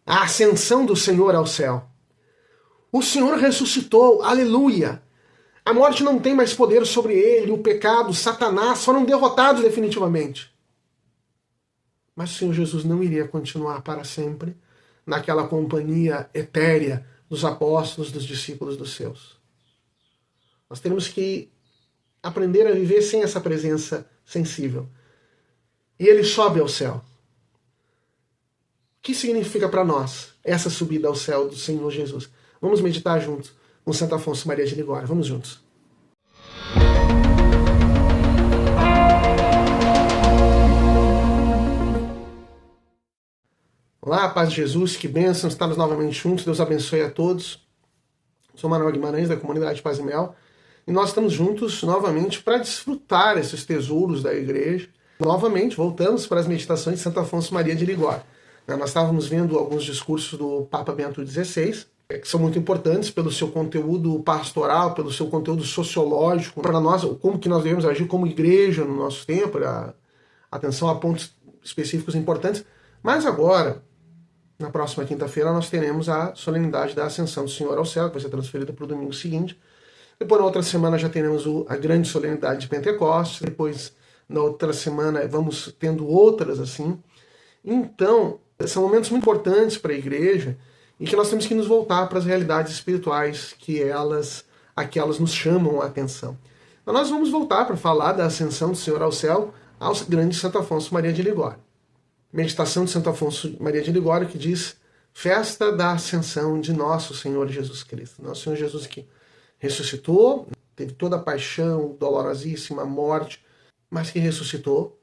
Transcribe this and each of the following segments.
a ascensão do Senhor ao céu. O Senhor ressuscitou, aleluia! A morte não tem mais poder sobre ele, o pecado, Satanás foram derrotados definitivamente. Mas o Senhor Jesus não iria continuar para sempre naquela companhia etérea dos apóstolos, dos discípulos dos seus. Nós temos que aprender a viver sem essa presença sensível. E ele sobe ao céu. O que significa para nós essa subida ao céu do Senhor Jesus? Vamos meditar juntos com Santo Afonso Maria de Ligório. Vamos juntos. Olá, paz de Jesus, que bênção, estamos novamente juntos, Deus abençoe a todos. Sou Manuel Guimarães, da comunidade Paz e Mel, e nós estamos juntos novamente para desfrutar esses tesouros da igreja. Novamente, voltamos para as meditações de Santo Afonso Maria de Ligório. Nós estávamos vendo alguns discursos do Papa Bento XVI, que são muito importantes pelo seu conteúdo pastoral, pelo seu conteúdo sociológico, para nós, como que nós devemos agir como igreja no nosso tempo, atenção a pontos específicos importantes. Mas agora, na próxima quinta-feira, nós teremos a solenidade da Ascensão do Senhor ao céu, que vai ser transferida para o domingo seguinte. Depois, na outra semana, já teremos a grande solenidade de Pentecostes. Depois, na outra semana, vamos tendo outras assim. Então, são momentos muito importantes para a igreja e que nós temos que nos voltar para as realidades espirituais a que elas nos chamam a atenção. Então, nós vamos voltar para falar da Ascensão do Senhor ao céu ao grande Santo Afonso Maria de Ligório. Meditação de Santo Afonso Maria de Ligório, que diz: festa da ascensão de nosso Senhor Jesus Cristo. Nosso Senhor Jesus que ressuscitou, teve toda a paixão, dolorosíssima morte, mas que ressuscitou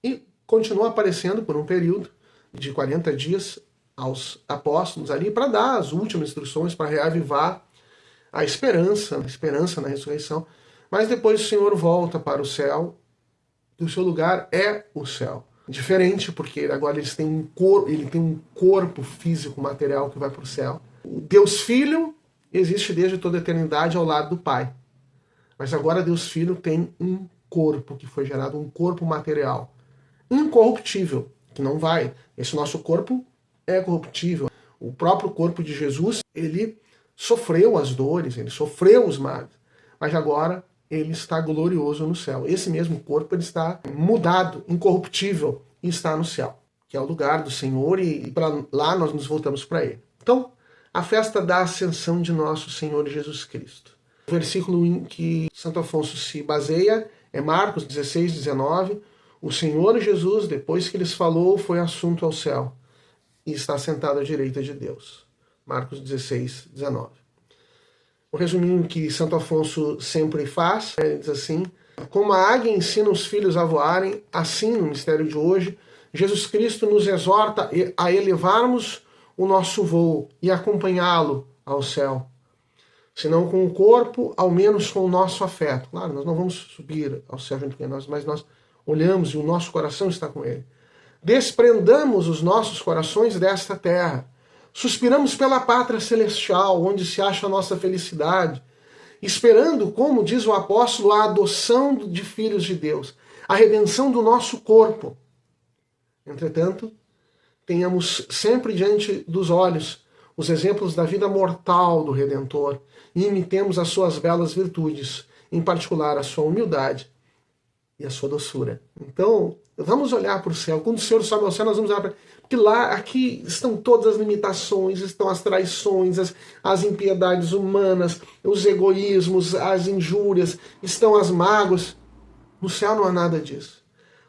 e continuou aparecendo por um período de 40 dias aos apóstolos ali para dar as últimas instruções, para reavivar a esperança na ressurreição. Mas depois o Senhor volta para o céu, e o seu lugar é o céu. Diferente, porque agora ele tem um corpo físico, material que vai para o céu. O Deus Filho existe desde toda a eternidade ao lado do Pai. Mas agora Deus Filho tem um corpo que foi gerado, um corpo material, incorruptível, que não vai. Esse nosso corpo é corruptível. O próprio corpo de Jesus, ele sofreu as dores, ele sofreu os males. Mas agora ele está glorioso no céu. Esse mesmo corpo ele está mudado, incorruptível, e está no céu, que é o lugar do Senhor, e para lá nós nos voltamos para ele. Então, a festa da ascensão de nosso Senhor Jesus Cristo. O versículo em que Santo Afonso se baseia é Marcos 16, 19. O Senhor Jesus, depois que lhes falou, foi assunto ao céu e está sentado à direita de Deus. Marcos 16, 19. O resuminho que Santo Afonso sempre faz, ele diz assim: como a águia ensina os filhos a voarem, assim no mistério de hoje, Jesus Cristo nos exorta a elevarmos o nosso voo e acompanhá-lo ao céu. Se não com o corpo, ao menos com o nosso afeto. Claro, nós não vamos subir ao céu junto com nós, mas nós olhamos e o nosso coração está com ele. Desprendamos os nossos corações desta terra. Suspiramos pela pátria celestial, onde se acha a nossa felicidade, esperando, como diz o apóstolo, a adoção de filhos de Deus, a redenção do nosso corpo. Entretanto, tenhamos sempre diante dos olhos os exemplos da vida mortal do Redentor e imitemos as suas belas virtudes, em particular a sua humildade e a sua doçura. Então, vamos olhar para o céu. Quando o Senhor sobe ao céu, nós vamos olhar para... Porque lá, aqui estão todas as limitações, estão as traições, as impiedades humanas, os egoísmos, as injúrias, estão as mágoas. No céu não há nada disso.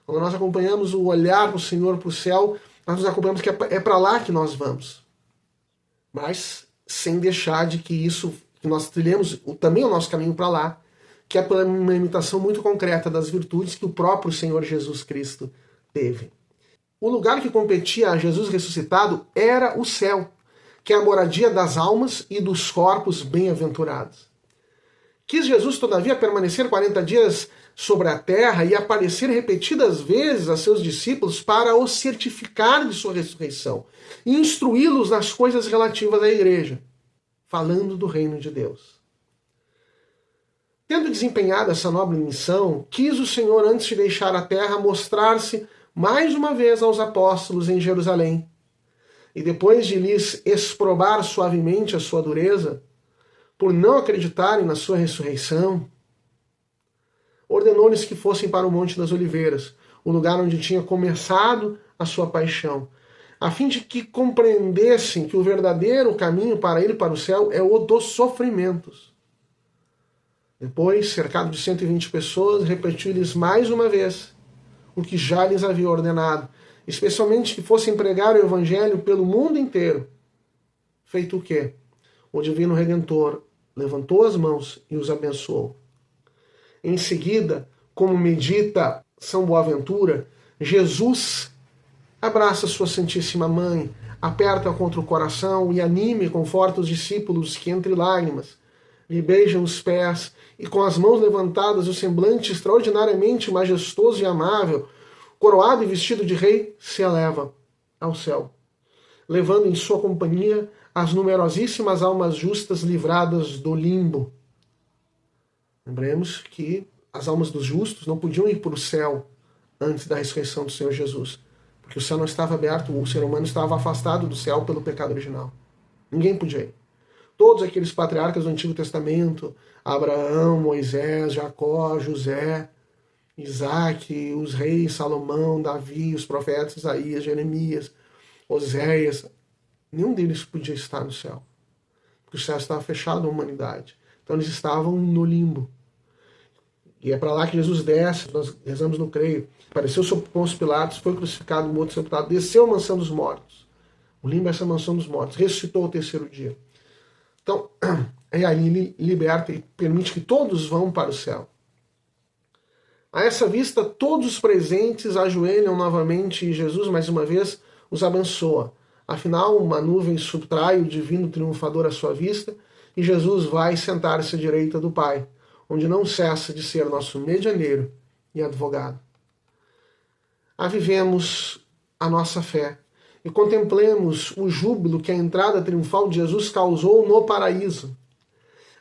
Quando nós acompanhamos o olhar do Senhor para o céu, nós nos acompanhamos que é para lá que nós vamos. Mas sem deixar de que isso, que nós trilhemos também o nosso caminho para lá, que é por uma imitação muito concreta das virtudes que o próprio Senhor Jesus Cristo teve. O lugar que competia a Jesus ressuscitado era o céu, que é a moradia das almas e dos corpos bem-aventurados. Quis Jesus, todavia, permanecer 40 dias sobre a terra e aparecer repetidas vezes a seus discípulos para os certificar de sua ressurreição e instruí-los nas coisas relativas à igreja, falando do reino de Deus. Tendo desempenhado essa nobre missão, quis o Senhor, antes de deixar a terra, mostrar-se mais uma vez aos apóstolos em Jerusalém. e depois de lhes exprobar suavemente a sua dureza, por não acreditarem na sua ressurreição, ordenou-lhes que fossem para o Monte das Oliveiras, o lugar onde tinha começado a sua paixão, a fim de que compreendessem que o verdadeiro caminho para ir para o céu é o dos sofrimentos. Depois, cercado de 120 pessoas, repetiu-lhes mais uma vez o que já lhes havia ordenado, especialmente que fossem pregar o Evangelho pelo mundo inteiro. Feito o quê? O Divino Redentor levantou as mãos e os abençoou. Em seguida, como medita São Boaventura, Jesus abraça sua Santíssima Mãe, aperta-a contra o coração e anima e conforta os discípulos que, entre lágrimas, lhe beijam os pés e, com as mãos levantadas, o semblante extraordinariamente majestoso e amável, coroado e vestido de rei, se eleva ao céu, levando em sua companhia as numerosíssimas almas justas livradas do limbo. Lembremos que as almas dos justos não podiam ir para o céu antes da ressurreição do Senhor Jesus, porque o céu não estava aberto, o ser humano estava afastado do céu pelo pecado original. Ninguém podia ir. Todos aqueles patriarcas do Antigo Testamento, Abraão, Moisés, Jacó, José, Isaac, os reis, Salomão, Davi, os profetas Isaías, Jeremias, Oséias, nenhum deles podia estar no céu, porque o céu estava fechado à humanidade. Então eles estavam no limbo. E é para lá que Jesus desce, nós rezamos no creio. Apareceu sob Pôncio Pilatos, foi crucificado, morto, sepultado, desceu à mansão dos mortos. O limbo é essa mansão dos mortos. Ressuscitou ao terceiro dia. Então, é ali ele liberta e permite que todos vão para o céu. A essa vista, todos os presentes ajoelham novamente e Jesus, mais uma vez, os abençoa. Afinal, uma nuvem subtrai o divino triunfador à sua vista e Jesus vai sentar-se à direita do Pai, onde não cessa de ser nosso medianeiro e advogado. Avivemos a nossa fé e contemplemos o júbilo que a entrada triunfal de Jesus causou no paraíso.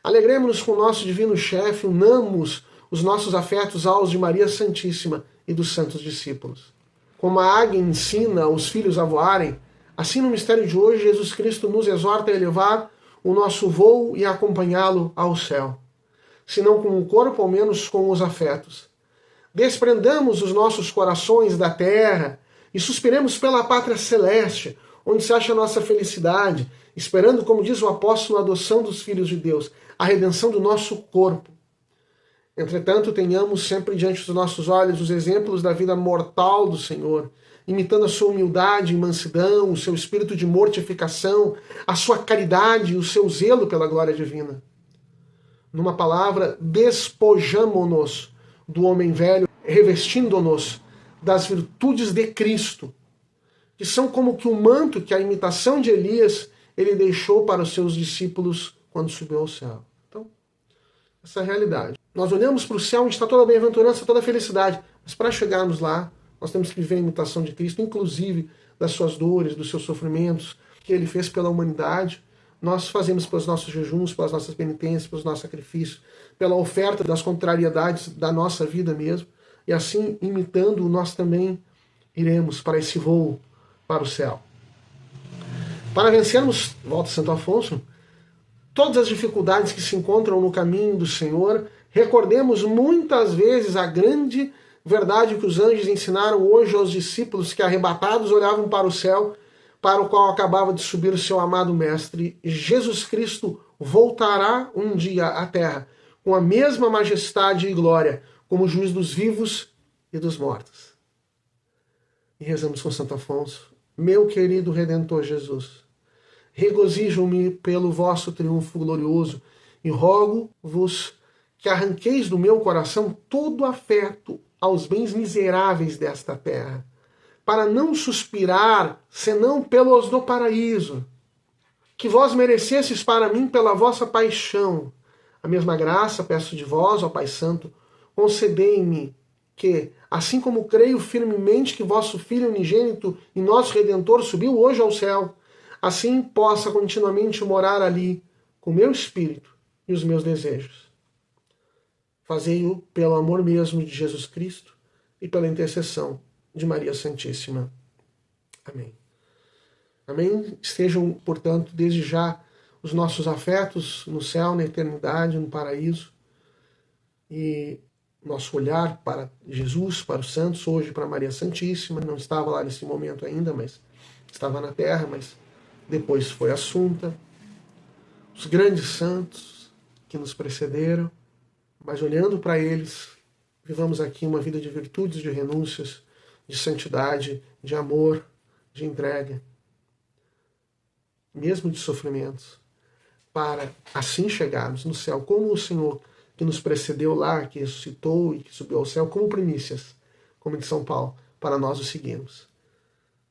Alegremos-nos com o nosso divino chefe, unamos os nossos afetos aos de Maria Santíssima e dos santos discípulos. Como a águia ensina os filhos a voarem, assim no mistério de hoje Jesus Cristo nos exorta a elevar o nosso voo e acompanhá-lo ao céu. Se não com o corpo, ao menos com os afetos. Desprendamos os nossos corações da terra e suspiremos pela pátria celeste, onde se acha a nossa felicidade, esperando, como diz o apóstolo, a adoção dos filhos de Deus, a redenção do nosso corpo. Entretanto, tenhamos sempre diante dos nossos olhos os exemplos da vida mortal do Senhor, imitando a sua humildade e mansidão, o seu espírito de mortificação, a sua caridade e o seu zelo pela glória divina. Numa palavra, despojamo-nos do homem velho, revestindo-nos das virtudes de Cristo, que são como que o manto que a imitação de Elias ele deixou para os seus discípulos quando subiu ao céu. Então, essa é a realidade. Nós olhamos para o céu onde está toda a bem-aventurança, toda a felicidade, mas para chegarmos lá, nós temos que viver a imitação de Cristo, inclusive das suas dores, dos seus sofrimentos, que ele fez pela humanidade. Nós fazemos pelos nossos jejuns, pelas nossas penitências, pelos nossos sacrifícios, pela oferta das contrariedades da nossa vida mesmo. E assim, imitando, nós também iremos para esse voo para o céu. Para vencermos, volta Santo Afonso, todas as dificuldades que se encontram no caminho do Senhor, recordemos muitas vezes a grande verdade que os anjos ensinaram hoje aos discípulos que, arrebatados, olhavam para o céu, para o qual acabava de subir o seu amado Mestre. Jesus Cristo voltará um dia à terra com a mesma majestade e glória como juiz dos vivos e dos mortos. E rezamos com Santo Afonso: meu querido Redentor Jesus, regozijo-me pelo vosso triunfo glorioso e rogo-vos que arranqueis do meu coração todo afeto aos bens miseráveis desta terra, para não suspirar senão pelos do paraíso, que vós merecesseis para mim pela vossa paixão. A mesma graça peço de vós, ó Pai Santo, concedei-me que, assim como creio firmemente que vosso Filho unigênito e nosso Redentor subiu hoje ao céu, assim possa continuamente morar ali com o meu espírito e os meus desejos. Fazei-o pelo amor mesmo de Jesus Cristo e pela intercessão de Maria Santíssima. Amém. Amém? Estejam, portanto, desde já os nossos afetos no céu, na eternidade, no paraíso, e nosso olhar para Jesus, para os santos, hoje para Maria Santíssima, não estava lá nesse momento ainda, mas estava na terra, mas depois foi assunta, os grandes santos que nos precederam, mas olhando para eles, vivamos aqui uma vida de virtudes, de renúncias, de santidade, de amor, de entrega, mesmo de sofrimentos, para assim chegarmos no céu, como o Senhor que nos precedeu lá, que ressuscitou e que subiu ao céu, como primícias, como de São Paulo, para nós o seguirmos.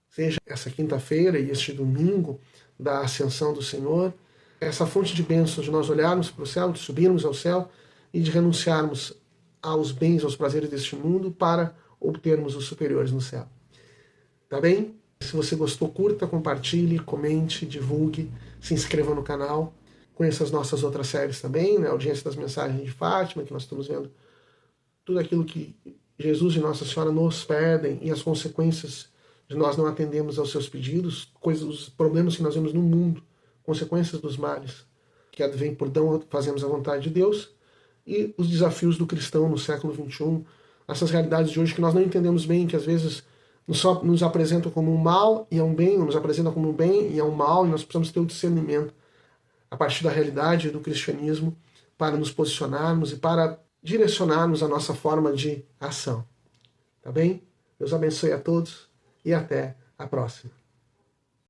Seja essa quinta-feira e este domingo da ascensão do Senhor, essa fonte de bênçãos de nós olharmos para o céu, de subirmos ao céu e de renunciarmos aos bens, aos prazeres deste mundo para obtermos os superiores no céu. Tá bem? Se você gostou, curta, compartilhe, comente, divulgue, se inscreva no canal. Conheça as nossas outras séries também, né? A Audiência das Mensagens de Fátima, que nós estamos vendo tudo aquilo que Jesus e Nossa Senhora nos pedem e as consequências de nós não atendermos aos seus pedidos, os problemas que nós vemos no mundo, consequências dos males que advêm por não fazermos a vontade de Deus, e os desafios do cristão no século XXI, essas realidades de hoje que nós não entendemos bem, que às vezes nos apresentam como um mal e é um bem, ou nos apresentam como um bem e é um mal, e nós precisamos ter o discernimento a partir da realidade do cristianismo para nos posicionarmos e para direcionarmos a nossa forma de ação. Tá bem? Deus abençoe a todos e até a próxima.